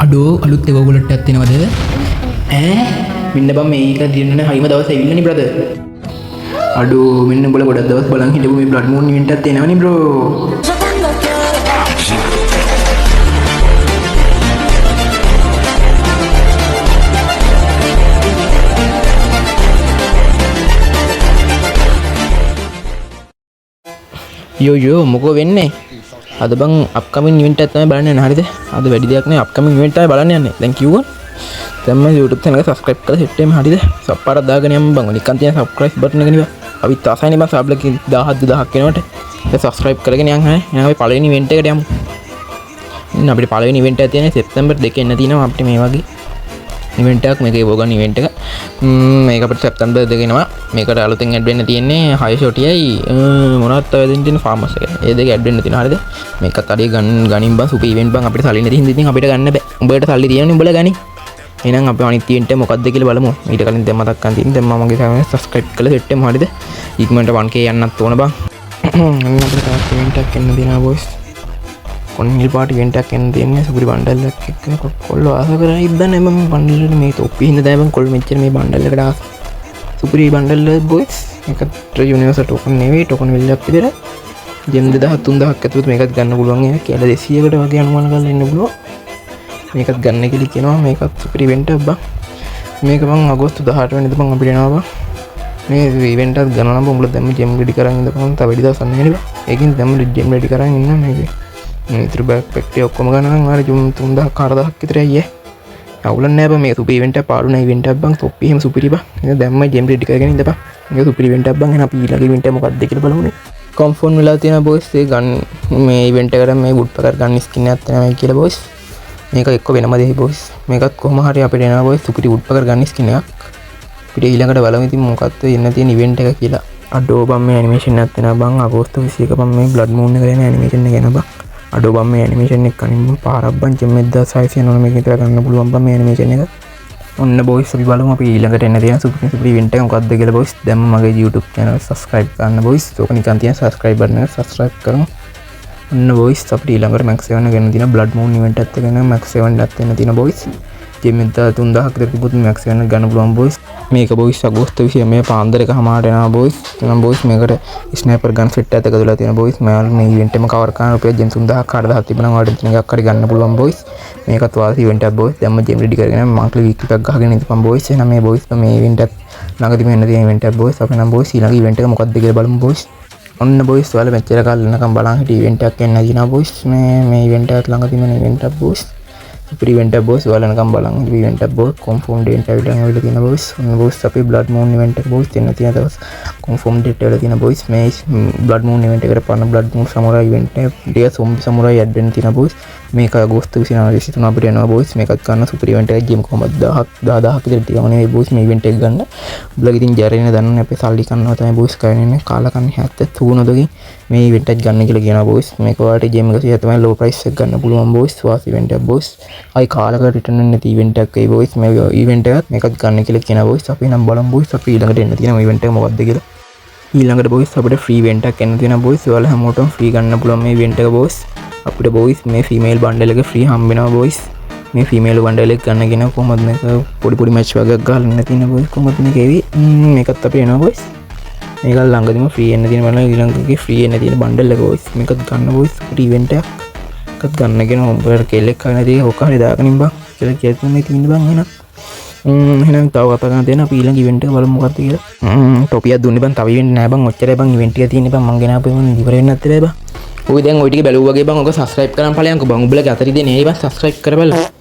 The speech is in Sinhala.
අඩෝ අලුත් එක ඔයගොල්ලන්ට ඇත්තෙනවද මෙන්න බං මේක දිනන හරිම දවස් ඇවිල්ලානේ බ්‍රදර් අඩෝ මෙන්න උඹලා ගොඩක් දවස් බලන් හිටපු මේ බ්ලඩ් මූන් ඉවෙන්ට් එකක් තියෙනවනේ බ්‍රෝ යෝ මොකෝ වෙන්නේ අද බං අප්කමින් ඉවෙන්ට් එකක් තමයි බලන්න යන්නේ හරිද අද වැඩි දෙයක් නෑ අප්කමින් ඉවෙන්ට් එකයි බලන්න යන්නේ දැන් කිව්වා දැන් මම YouTube channel එක subscribe කරලා set වෙන්න හරිද සබ් පාරක් දාගෙන යන්න බං නිකන් තියෙන subscribe button එක නේ බං අපිත් ආසයිනේ බං සබ් ලකින් 1000 2000ක් වෙනවට ඒක subscribe කරගෙන යන්න හරි එහෙනම් අපි පළවෙනි ඉවෙන්ට් එකට යමු ඉන්න අපිට පළවෙනි ඉවෙන්ට් එක තියෙන්නේ සෙප්තැම්බර් 2 එන්න තියෙනවා අපිට මේ වගේ ඉවෙන්ට් එකක් මේකේ වෝගන් ඉවෙන්ට් එක මේක අපිට සෙප්තැම්බර් 2 එනවා මේකට අලුතෙන් ඇඩ් වෙන්න තියෙන්නේ 6 ෂොටියයි මොනවත් තව දෙන්න තියෙන ෆාමස් එක. ඒ දෙක ඇඩ් වෙන්න තියෙනවා හරිද? මේකත් අඩේ ගනින් බං සුපර් ඉවෙන්ට් බං අපිට සල්ලි නැති හින්දා ඉතින් අපිට ගන්න බෑ. උඹට සල්ලි තියෙනවනේ උඹලා ගනි. එහෙනම් අපි අනිත් ඉවෙන්ට් එක මොකක්ද කියලා බලමු. ඊට කලින් දැන් මතක් කරන් තියෙන දැන් මම මගේ channel එක subscribe කරලා set වෙමු හරිද? ඉක්මනට 1k යන්නත් ඕන බං. අන්න අපිට තවත් ඉවෙන්ට් එකක් එන්න තියෙනවා boys. කොන්නිල් පාටි ඉවෙන්ට් එකක් එන්න තියෙන්නේ සුපරි බණ්ඩල් එකක් එක්ක කොල්ලෝ ආස කරලා ඉද්දන්නේ මම බණ්ඩල් වල මේ තොප්පි හින්දා දැන් මම කොල්ල මෙච්චර මේ බණ්ඩල් එකට ආස සුපරි බණ්ඩල් boys එකට යුනිවර්සල් ටෝකන් නෙවෙයි ටෝකන් විල්ලක් විතර ජෙම් 2000 3000ක් ඇතුළත මේකත් ගන්න පුළුවන් ඒක කියලා 200කට වගේ අනුමාන කරලා ඉන්න පුළුවන් මේකත් ගන්න කියලා කියනවා මේකත් සුපරි ඉවෙන්ට් එකක් බං මේක බං අගෝස්තු 18 වෙනිදා බං අපිට එනවා බං මේ ඉවෙන්ට් එකක් ගන්න නම් උඹලා දැම්ම ජෙම් රෙඩි කරන් ඉඳපන් තව වැඩි දවසක් නැහැ නේ බං ඒකින් දැම්ම ජෙම් රෙඩි කරන් ඉන්න මේකේ ඉතින් බෑක්පැක් එක ඔක්කොම ගන්න නම් ආර ජුම් 3000 4000ක් විතර අයියේ අවුලක් නෑ බං මේ සුපරි ඉවෙන්ට් එක පාඩු නෑ ඉවෙන්ට් එකක් බං තොප්පි එහෙම සුපිරි බං ඉතින් දැම්ම ජෙම් රෙඩි කරගෙන ඉඳපන් මේක සුපිරි ඉවෙන්ට් එකක් බං එහෙනම් අපි ඊළඟ ඉවෙන්ට් එක මොකක්ද කියලා බලමුනේ කන්ෆර්ම් වෙලා තියෙන බොයිස් ඒ ගන්න මේ ඉවෙන්ට් එකට මේ වුඩ් පකර් ගන්න ස්කින් එකක් තියෙනවා කියලා බොයිස් මේක එක්ක වෙනම දෙයි බොයිස් මේකත් කොහොම හරි අපිට එනවා බොයිස් සුපිරි වුඩ් පකර් ගන්න ස්කින් එකක් අපිට ඊළඟට බලමු ඉතින් මොකක්ද එන්න තියෙන ඉවෙන්ට් එක කියලා අඩෝ බං මේ ඇනිමේෂන් එකක් තියෙනවා බං අගෝස්තු 21 බං මේ බ්ලඩ් මූන් එක ගැන ඇනිමේෂන් එක ගැන බං අඩෝ බං මේ ඇනිමේෂන් එක කනින් පාරක් බං ජෙම් 1600 මේක විතර ගන්න පුළුවන් බං මේ ඇනිමේෂන් එක ඔන්න බොයිස් අපි බලමු අපි ඊළඟට එන්න තියෙන සුපිරි ඉවෙන්ට් එක මොකක්ද කියලා බොයිස් දැන් මගේ YouTube channel එක subscribe කරන්න බොයිස් ඕක නිකන් තියෙන subscribe button එක subscribe කරමු ඔන්න බොයිස් අපිට ඊළඟට max 7 ගන්න තියෙන blood moon event එකත් එක්ක max 7 එකත් එන්න තියෙන බොයිස් ජෙම් 3000ක් විතර තිබුත් max 7 ගන්න පුළුවන් බොයිස් මේක බොයිස් අගෝස්තු 29 මේ පාන්දර එකමාරට එනවා බොයිස් එනම් බොයිස් මේකට ස්නයිපර් ගන් සෙට් එකක් එකතුලා තියෙන බොයිස් මම මේ ඉවෙන්ට් එකම කවර් කරන රුපියල් ජෙම් 3000ක් 4000ක් තිබුණා වලට තියෙන එකක් හරි ගන්න පුළුවන් බොයිස් මේකත් වාසි ඉවෙන්ට් එකක් බොයිස් දැම්ම ජෙම් රෙඩි කරගෙන මන්ත්ලි වීක්ලි එකක් ගහගෙන ඉඳපන් බොයිස් එහෙනම් මේ බොයිස් මේ ඉවෙන්ට් එක ළඟදී මෙන්න තියෙන ඉවෙන්ට් එකක් බොයිස් අපි නම් බොයිස් ඊළඟ ඉවෙන්ට් එක මොකක්ද කියලා බලමු බොයිස් ඔන්න බොයිස් ඔයාලා මෙච්චර කාලෙ වෙනකම් බලන් හිටිය ඉවෙන්ට් එකක් එන්න දිනා බොයිස් මේ ඉවෙන්ට් එකත් ළඟදී මෙන්න ඉවෙන්ට් එකක් බොයිස් සුපරි ඉවෙන්ට් එකක් බොයිස් ඔයාලා නිකන් බලන් හිටිය ඉවෙන්ට් එකක් බොයිස් කන්ෆර්ම් ඩේට් ඇවිල්ලා තියෙන බොයිස් ඔන්න බොයිස් අපි බ්ලඩ් මූන් ඉවෙන්ට් එක බොයිස් දෙන්න තියෙන දවස් කන්ෆර්ම් ඩේට් ඇවිල්ලා තියෙන බොයිස් මේ බ්ලඩ් මූන් ඉවෙන්ට් එකට පන්න බ්ලඩ් මූන් සමුරායි ඉවෙන්ට් එක ඩේ සොම්බි සමුරායි ඇඩ් වෙන්න තියෙන බොයිස් මේක අගෝස්තු 29 23 අපිට එනවා බොයිස් මේකත් ගන්න සුපරි ඉවෙන්ට් එකක් ගේම් කොහමද 10000ක් විතර ටිකම නෙවෙයි බොයිස් මේ ඉවෙන්ට් එක ගන්න බ්ලොග් ඉතින් ජැරෙන්න දන්නනේ අපි සල්ලි කන්නවා තමයි බොයිස් කරන්නේ කාලා කන්නේ 73 නෝදකින් මේ ඉවෙන්ට් එක ගන්න කියලා කියනවා බොයිස් මේක ඔයාලට ගේම් 100 තමයි ලෝ ප්‍රයිස් එක ගන්න පුළුවන් බොයිස් වාස් ඉවෙන්ට් එක බොයිස් අයි කාලකට රිටර්න් වෙන්න නැති ඉවෙන්ට් එකක් ඒ බොයිස් මේ ඉවෙන්ට් එකත් මේකත් ගන්න කියලා කියනවා බොයිස් අපි නම් බලමු බොයිස් අපි ඊළඟට එන්න තියෙන ඉවෙන්ට් එක මොකක්ද කියලා ඊළඟට බොයිස් අපිට ෆ්‍රී ඉවෙන්ට් එකක් එන්න තියෙනවා බොයිස් ඔයාලා හැමෝටම ෆ්‍රී ගන්න පුළුවන් මේ ඉවෙන්ට් එක බොයිස් අපිට බොයිස් මේ ෆීමේල් බන්ඩල් එක ෆ්‍රී හම්බ වෙනවා බොයිස් මේ ෆීමේල් බන්ඩල් එක ගන්න කියන කොහොමද මේක පොඩි පොඩි මැච් වගේක් ගහලා ඉන්න තියෙන බොයිස් කොහොමද මේක එවි මේකත් අපිට එනවා බොයිස් මේක ළඟදිම ෆ්‍රී එන්න තියෙන බලන්න ඊළඟකේ ෆ්‍රී එන්න තියෙන බන්ඩල් එක බොයිස් මේකත් ගන්න බොයිස් අපිට ඉවෙන්ට් එකක් ගන්න කියන උඹට කෙල්ලෙක් කරන දේ ඔක හරි දාගෙන ඉන්න බං කියලා කියන්න මේ තියෙන බං එහෙනම් තව කතා කරන්න තියෙන අපි ඊළඟ ඉවෙන්ට් එක බලමු මොකක්ද කියලා ටොපියක් දුන්නේ බං තව ඉවෙන්ට් නෑ බං ඔච්චරයි බං ඉවෙන්ට් එක තියෙන්නේ බං මං ගෙනාපු ඉවර වෙන්නේ නැත්තේ බං ඔය දැන් ඔය ටික බැලුවා වගේ බං ඔක subscribe කරන් ඵලයන්කෝ බං උඹලගේ අතරින් දෙන්නේ නේ බං subscribe කරපළ